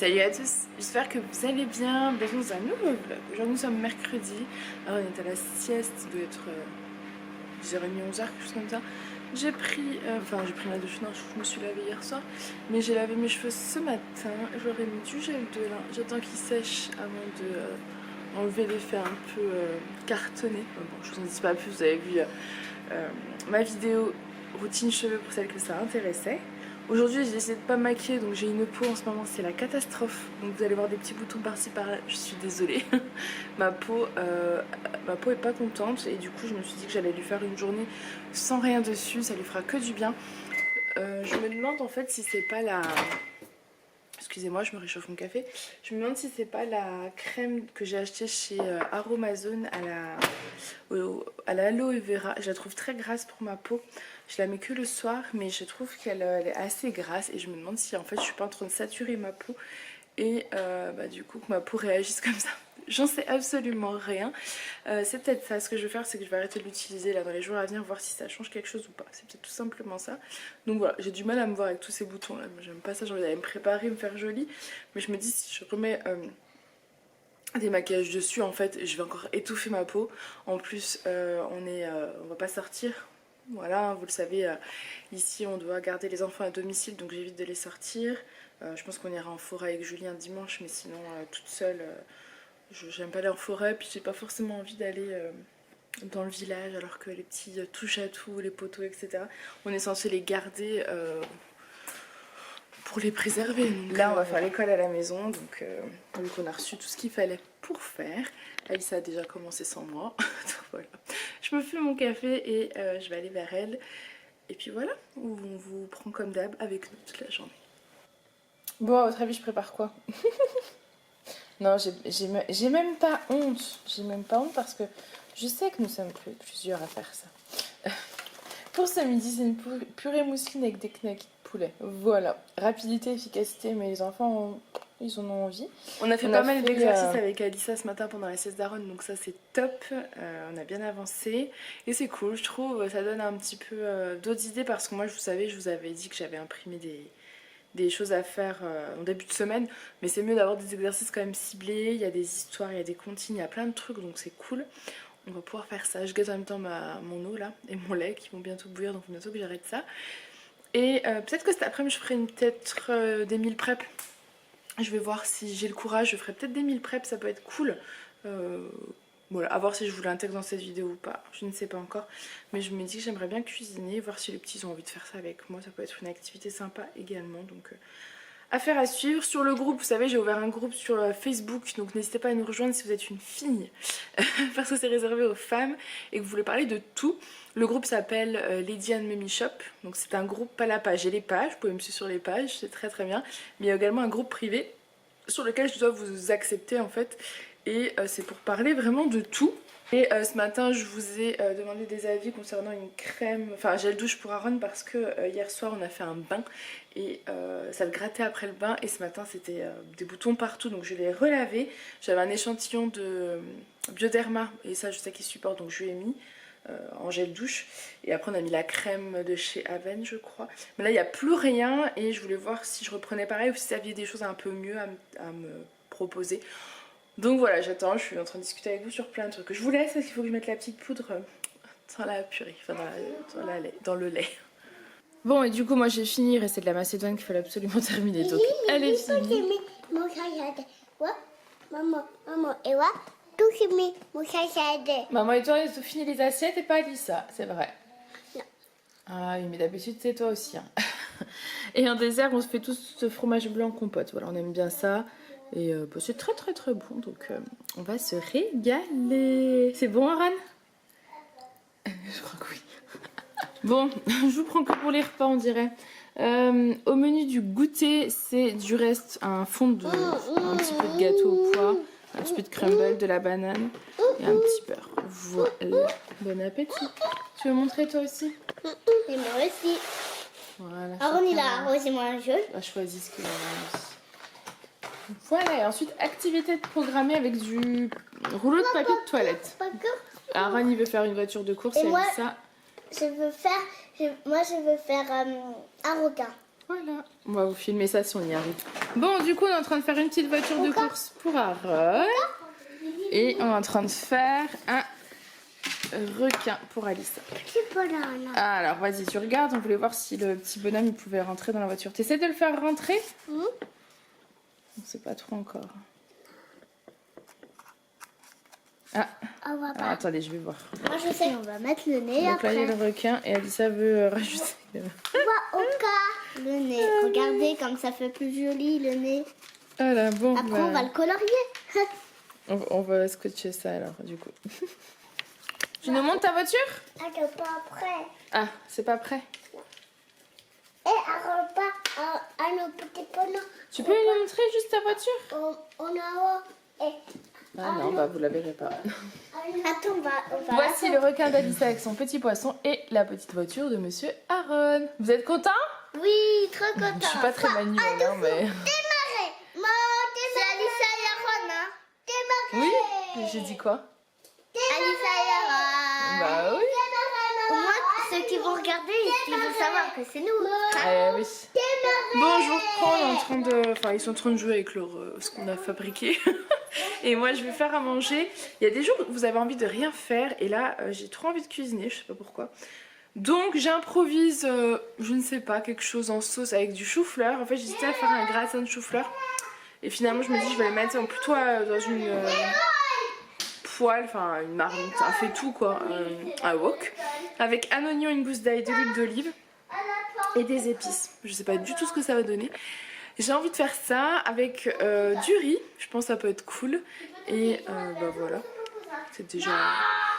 Salut à tous, j'espère que vous allez bien. Bienvenue dans un nouveau vlog. Aujourd'hui nous sommes mercredi. Alors on est à la sieste, il doit être 10h30, 11h, quelque chose comme ça. J'ai pris ma douche, non je me suis lavée hier soir. Mais j'ai lavé mes cheveux ce matin, j'aurais mis du gel de lin. J'attends qu'il sèche avant de enlever l'effet un peu cartonné. Bon, je vous en dis pas plus, vous avez vu ma vidéo routine cheveux pour celles que ça intéressait. Aujourd'hui j'ai essayé de pas me maquiller, donc j'ai une peau en ce moment, c'est la catastrophe. Donc vous allez voir des petits boutons par-ci par-là, je suis désolée. ma peau est pas contente et du coup je me suis dit que j'allais lui faire une journée sans rien dessus, ça lui fera que du bien. Je me demande en fait si c'est pas la... Excusez-moi, je me réchauffe mon café. Je me demande si c'est pas la crème que j'ai achetée chez Aromazone à la aloe vera. Je la trouve très grasse pour ma peau. Je la mets que le soir, mais je trouve qu'elle est assez grasse. Et je me demande si en fait je suis pas en train de saturer ma peau et du coup que ma peau réagisse comme ça. J'en sais absolument rien. C'est peut-être ça. Ce que je vais faire, c'est que je vais arrêter de l'utiliser là dans les jours à venir, voir si ça change quelque chose ou pas. C'est peut-être tout simplement ça. Donc voilà, j'ai du mal à me voir avec tous ces boutons là. J'aime pas ça, j'ai envie d'aller me préparer, me faire jolie. Mais je me dis, si je remets des maquillages dessus, en fait, je vais encore étouffer ma peau. En plus, on va pas sortir. Voilà, vous le savez, ici on doit garder les enfants à domicile, donc j'évite de les sortir. Je pense qu'on ira en forêt avec Julien dimanche, mais sinon toute seule, j'aime pas aller en forêt, puis j'ai pas forcément envie d'aller dans le village alors que les petits touchent à tout, les poteaux, etc. On est censé les garder pour les préserver. Donc, là on va faire l'école à la maison, donc vu qu'on a reçu tout ce qu'il fallait pour faire. Aïssa a déjà commencé sans moi. Donc, voilà. Je me fais mon café et je vais aller vers elle. Et puis voilà, on vous prend comme d'hab avec nous toute la journée. Bon, à votre avis, je prépare quoi? Non, j'ai même pas honte. J'ai même pas honte parce que je sais que nous sommes plusieurs à faire ça. Pour ce midi, c'est une purée mousseline avec des knackis de poulet. Voilà, rapidité, efficacité, mais les enfants, ils en ont envie. On a fait pas mal d'exercices avec Alissa ce matin pendant la sieste d'Aaron, donc ça c'est top. On a bien avancé et c'est cool, je trouve. Ça donne un petit peu d'autres idées parce que moi, vous savez, je vous avais dit que j'avais imprimé des choses à faire en début de semaine, mais c'est mieux d'avoir des exercices quand même ciblés. Il y a des histoires, il y a des comptines, il y a plein de trucs, donc c'est cool. On va pouvoir faire ça. Je gâte en même temps mon eau là et mon lait qui vont bientôt bouillir, donc bientôt que j'arrête ça. Et peut-être que cet après-midi je ferai peut-être des meal prep. Je vais voir si j'ai le courage, je ferai peut-être des meal prep, ça peut être cool. Voilà, à voir si je vous l'intègre dans cette vidéo ou pas, je ne sais pas encore. Mais je me dis que j'aimerais bien cuisiner, voir si les petits ont envie de faire ça avec moi. Ça peut être une activité sympa également, donc affaire à suivre. Sur le groupe, vous savez, j'ai ouvert un groupe sur Facebook, donc n'hésitez pas à nous rejoindre si vous êtes une fille, parce que c'est réservé aux femmes et que vous voulez parler de tout. Le groupe s'appelle Lady and Mummy Shop, donc c'est un groupe, pas la page, j'ai les pages, vous pouvez me suivre sur les pages, c'est très très bien. Mais il y a également un groupe privé sur lequel je dois vous accepter en fait, et c'est pour parler vraiment de tout. Et ce matin je vous ai demandé des avis concernant une crème, enfin gel douche pour Aaron parce que hier soir on a fait un bain et ça le grattait après le bain et ce matin c'était des boutons partout, donc je l'ai relavé. J'avais un échantillon de Bioderma et ça je sais qu'il supporte, donc je lui ai mis en gel douche et après on a mis la crème de chez Aven je crois. Mais là il n'y a plus rien et je voulais voir si je reprenais pareil ou si vous aviez des choses un peu mieux à me proposer. Donc voilà, j'attends, je suis en train de discuter avec vous sur plein de trucs. Je vous laisse parce qu'il faut que je mette la petite poudre dans la purée, enfin dans le lait. Bon, et du coup, moi j'ai fini, il restait de la macédoine qu'il fallait absolument terminer. Donc elle est finie. Maman et toi, ils ont fini les assiettes et pas Alissa, c'est vrai. Non. Ah oui, mais d'habitude c'est toi aussi. Hein. Et en dessert, on se fait tous ce fromage blanc compote. Voilà, on aime bien ça. Et c'est très très très bon, donc on va se régaler. C'est bon, Aran? Je crois que oui. Bon, je vous prends que pour les repas, on dirait. Au menu du goûter, c'est du reste un fond de... un petit peu de gâteau au pois, un petit peu de crumble, de la banane et un petit beurre. Voilà. Bon appétit. Tu veux montrer toi aussi? Et moi aussi. Voilà. Alors on y va, rose et moi jaune. On va choisir ce qu'il y a aussi. Voilà, et ensuite activité programmée avec du rouleau de papier de toilette. Aaron il veut faire une voiture de course et moi, ça. Moi je veux faire un requin. Voilà. On va vous filmer ça si on y arrive. Bon, du coup, on est en train de faire une petite voiture de course pour Aaron. Et on est en train de faire un requin pour Alissa. Ah, alors, vas-y, tu regardes. On voulait voir si le petit bonhomme il pouvait rentrer dans la voiture. T'essaies de le faire rentrer? On sait pas trop encore. Ah, alors, attendez, je vais voir. Moi je sais, on va mettre le nez Donc après. là, il y a le requin et Alissa veut rajouter. On va au cas le nez. Regardez comme ça fait plus joli le nez. Voilà, bon. Après on va le colorier. On va scotcher ça alors, du coup. Tu nous montres ta voiture? Elle n'est pas prêt. Ah, c'est pas prêt. Et elle repart à nos petits ponons. Tu peux nous montrer juste ta voiture? On a Ah non, bah vous la verrez pas. Attends, on va Voici le requin d'Alissa avec son petit poisson et la petite voiture de Monsieur Aaron. Vous êtes content? Oui, trop content. Je suis pas très manuelle, hein, mais... Démarrer. C'est Alissa et Aaron, hein. Démarrer. Oui? J'ai dit quoi? Alissa et Aaron. Bah oui. Au moins, ceux qui vont regarder, ils vont savoir que c'est nous. Oui. Bon, je vous reprends, on est en train de... Enfin, ils sont en train de jouer avec leur, ce qu'on a fabriqué. Et moi, je vais faire à manger. Il y a des jours où vous avez envie de rien faire. Et là, j'ai trop envie de cuisiner, je sais pas pourquoi. Donc, j'improvise, je ne sais pas, quelque chose en sauce avec du chou-fleur. En fait, j'hésitais à faire un gratin de chou-fleur. Et finalement, je me dis, je vais le mettre plutôt dans une... poêle, enfin une marmite, un fait tout quoi, un wok, avec un oignon, une gousse d'ail, de l'huile d'olive et des épices. Je sais pas du tout ce que ça va donner. J'ai envie de faire ça avec du riz, je pense que ça peut être cool. Et bah voilà, c'est déjà...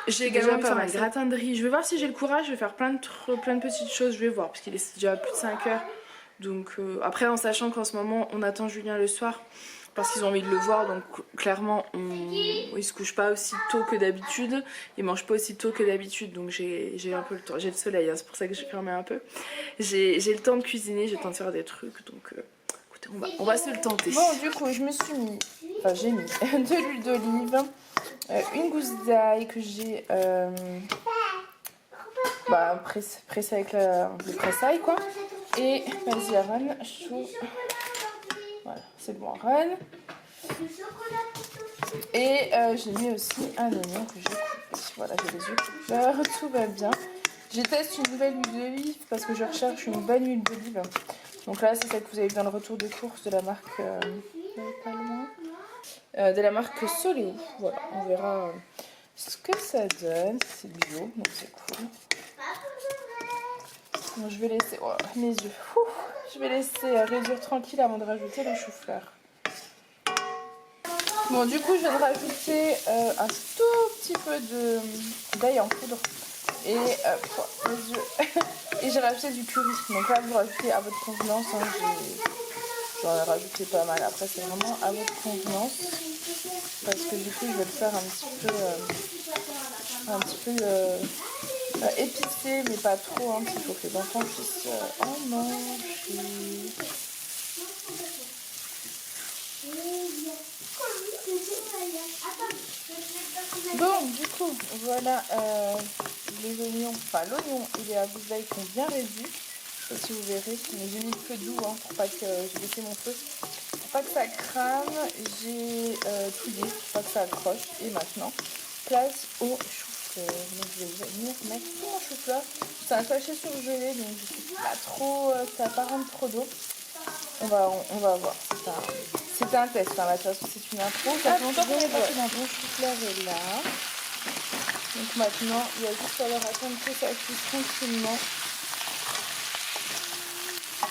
J'ai également envie de faire un gratin de riz. Je vais voir si j'ai le courage, je vais faire plein de petites choses, je vais voir, parce qu'il est déjà plus de 5 heures. Donc après en sachant qu'en ce moment on attend Julien le soir, parce qu'ils ont envie de le voir, donc clairement il se couche pas aussi tôt que d'habitude, il mange pas aussi tôt que d'habitude, donc j'ai un peu le temps, j'ai le soleil, hein, c'est pour ça que j'ai fermé un peu, j'ai le temps de cuisiner, j'ai le temps de faire des trucs, donc écoutez, on va se le tenter. Bon, du coup je me suis mis, enfin j'ai mis de l'huile d'olive, une gousse d'ail que j'ai pressée avec le presse-ail quoi, et vas-y Aaron, chou. Voilà, c'est bon, Aaron. Et j'ai mis aussi un oignon que j'ai coupé. Voilà, j'ai les yeux coupeurs, tout va bien. Je teste une nouvelle huile d'olive parce que je recherche une bonne huile d'olive. Donc là, c'est celle que vous avez vu dans le retour de course de la marque... pas loin. De la marque Soleil. Voilà, on verra ce que ça donne. C'est bio, donc c'est cool. Bon, je vais laisser... Oh, mes yeux. Ouh. Je vais laisser réduire tranquille avant de rajouter le chou-fleur. Bon, du coup, je viens de rajouter un tout petit peu d'ail en poudre. Et, les yeux. Et j'ai rajouté du curry. Donc là, vous rajoutez à votre convenance. Hein, j'en ai rajouté pas mal. Après, c'est vraiment à votre convenance. Parce que du coup, je vais le faire un petit peu épicé, mais pas trop. Hein, il faut que les enfants puissent en manger. Bon, du coup, voilà les oignons, enfin l'oignon et les gousse d'ail sont bien réduits. Je sais pas si vous verrez, mais j'ai mis le feu doux hein, pour pas que j'ai baissé mon feu. Pour pas que ça crame, j'ai tout dit, pour pas que ça accroche. Et maintenant, place au chou-fleur. Donc je vais venir mettre tout mon chou-fleur. C'est un sachet surgelé, donc je sais pas trop, ça va pas rendre trop d'eau. On va voir. C'est un test, hein, de toute façon c'est une intro. Ça fait longtemps qu'on est passé dans mon chou-fleur est là. Donc maintenant, il y a juste à leur attendre que ça cuise tranquillement.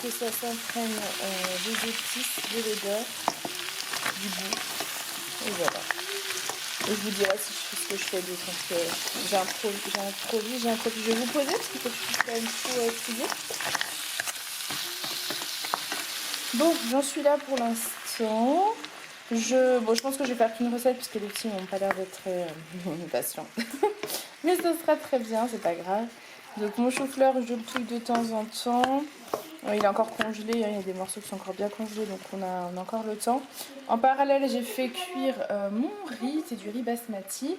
Que ça s'entraîne des épices, de l'odeur, du goût. Et voilà. Et je vous dirai si je fais ce que je fais d'autre. Parce que j'ai un produit. Je vais vous poser parce qu'il faut que je puisse quand même tout étudier. Bon, j'en suis là pour l'instant. Je pense que je vais faire qu'une recette parce que les petits n'ont pas l'air d'être très patients. Mais ça sera très bien, c'est pas grave. Donc mon chou-fleur, je le touille de temps en temps. Il est encore congelé, hein, il y a des morceaux qui sont encore bien congelés, donc on a encore le temps. En parallèle, j'ai fait cuire mon riz, c'est du riz basmati.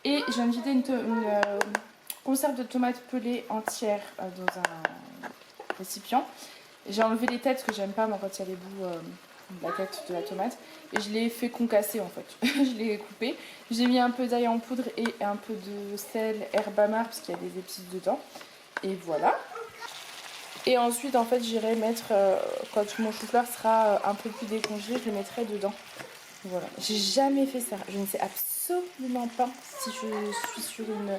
Et j'ai invité une conserve de tomates pelées entière dans un récipient. J'ai enlevé les têtes parce que j'aime pas moi quand il y a les bouts de la tête de la tomate. Et je l'ai fait concasser en fait. Je l'ai coupé. J'ai mis un peu d'ail en poudre et un peu de sel, herbe amare parce qu'il y a des épices dedans. Et voilà. Et ensuite en fait j'irai mettre, quand mon chou-fleur sera un peu plus décongelé, je le mettrai dedans. Voilà. J'ai jamais fait ça. Je ne sais absolument pas si je suis sur une...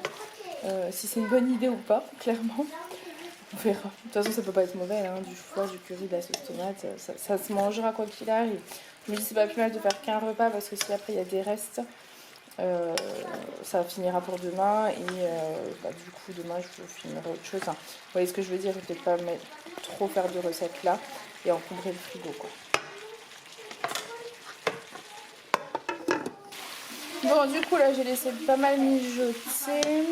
si c'est une bonne idée ou pas, clairement. On verra. De toute façon, ça peut pas être mauvais, hein, du chou-fleur, du curry, de la sauce tomate, ça se mangera quoi qu'il arrive. Je me dis c'est pas plus mal de faire qu'un repas parce que si après il y a des restes, ça finira pour demain et du coup demain je vous filmerai autre chose. Enfin, vous voyez ce que je veux dire, je vais peut-être pas trop faire de recettes là et encombrer le frigo quoi. Bon du coup là j'ai laissé pas mal mijoter.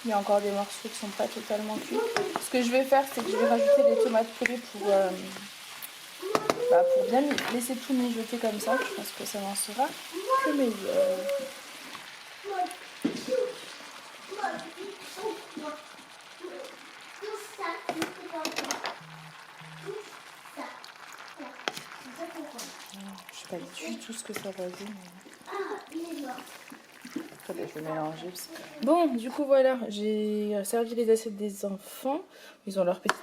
Il y a encore des morceaux qui sont pas totalement cuits. Ce que je vais faire, c'est que je vais rajouter les tomates purées pour bien laisser tout mijoter comme ça. Je pense que ça en sera que meilleur. Je sais pas du tout ce que ça va dire. Après, je vais mélanger. Bon, du coup, voilà, j'ai servi les assiettes des enfants. Ils ont leur petite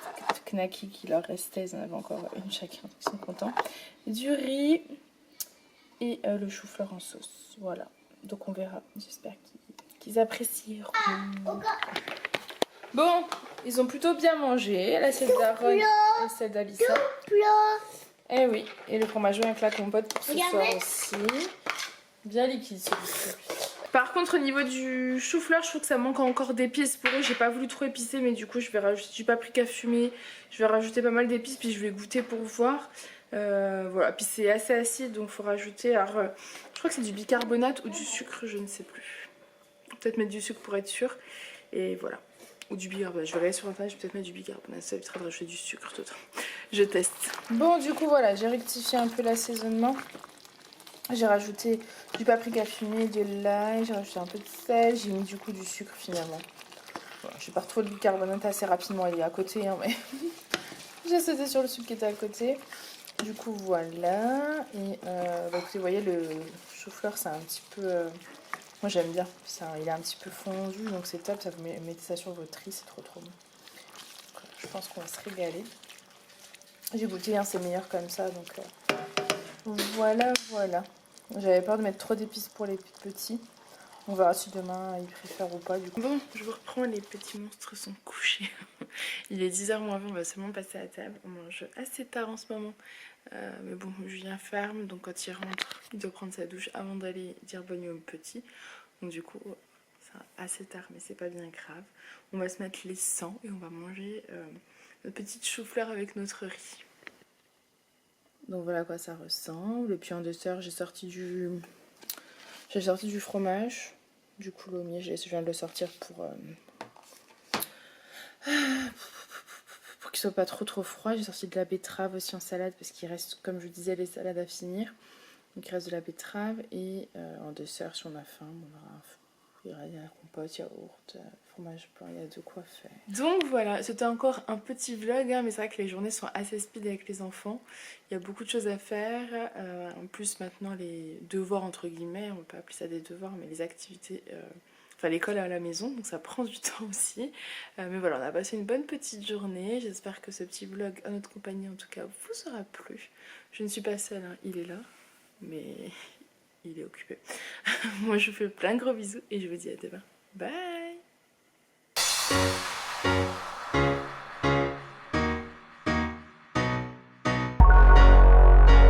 knacky qui leur restait. Ils en avaient encore une chacun, donc ils sont contents. Du riz et le chou-fleur en sauce. Voilà, donc on verra. J'espère qu'ils apprécieront. Bon, ils ont plutôt bien mangé. L'assiette d'Aaron et celle d'Alissa. Eh oui, et le fromage avec la compote pour ce soir aussi. Bien liquide celui-ci. Par contre au niveau du chou-fleur, je trouve que ça manque encore d'épices pour eux. J'ai pas voulu trop épicer, mais du coup je vais rajouter du paprika fumé. Je vais rajouter pas mal d'épices, puis je vais goûter pour voir. Voilà, puis c'est assez acide, donc il faut rajouter. Alors, je crois que c'est du bicarbonate ou du sucre, je ne sais plus. Peut-être mettre du sucre pour être sûr. Et voilà. Ou du bicarbonate. Je vais regarder sur internet, je vais peut-être mettre du bicarbonate. Ça évitera de rajouter du sucre tout le temps. Je teste. Bon, du coup, voilà, j'ai rectifié un peu l'assaisonnement. J'ai rajouté du paprika fumé, de l'ail, j'ai rajouté un peu de sel, j'ai mis du coup du sucre finalement. Voilà, j'ai pas retrouvé le bicarbonate assez rapidement, il est à côté, hein, mais j'ai sauté sur le sucre qui était à côté. Du coup, voilà. Et écoutez, vous voyez, le chou-fleur, c'est un petit peu. Moi, j'aime bien. Il est un petit peu fondu, donc c'est top. Ça vous mettez ça sur votre riz, c'est trop trop bon. Donc, je pense qu'on va se régaler. J'ai goûté, hein, c'est meilleur comme ça, donc. Voilà, voilà. J'avais peur de mettre trop d'épices pour les petits. On verra si demain ils préfèrent ou pas du coup. Bon, je vous reprends, les petits monstres sont couchés. Il est 10h moins 20, on va seulement passer à table. On mange assez tard en ce moment. Mais bon, Julien ferme, donc quand il rentre, il doit prendre sa douche avant d'aller dire bonne nuit aux petits. Donc du coup, c'est assez tard, mais c'est pas bien grave. On va se mettre les 100 et on va manger notre petite chou-fleur avec notre riz. Donc voilà à quoi ça ressemble. Et puis en dessert, j'ai sorti du fromage, du coulommiers. Je viens de le sortir pour qu'il soit pas trop froid. J'ai sorti de la betterave aussi en salade parce qu'il reste, comme je vous disais, les salades à finir. Donc il reste de la betterave et en dessert, si on a faim, il y a la compote, yaourt, fromage blanc, il y a de quoi faire. Donc voilà, c'était encore un petit vlog, hein, mais c'est vrai que les journées sont assez speed avec les enfants. Il y a beaucoup de choses à faire. En plus maintenant les devoirs entre guillemets, on ne peut pas appeler ça des devoirs, mais les activités, enfin l'école à la maison, donc ça prend du temps aussi. Mais voilà, on a passé une bonne petite journée. J'espère que ce petit vlog à notre compagnie en tout cas vous aura plu. Je ne suis pas seule, hein, il est là, mais il est occupé. Moi je vous fais plein de gros bisous et je vous dis à demain. Bye.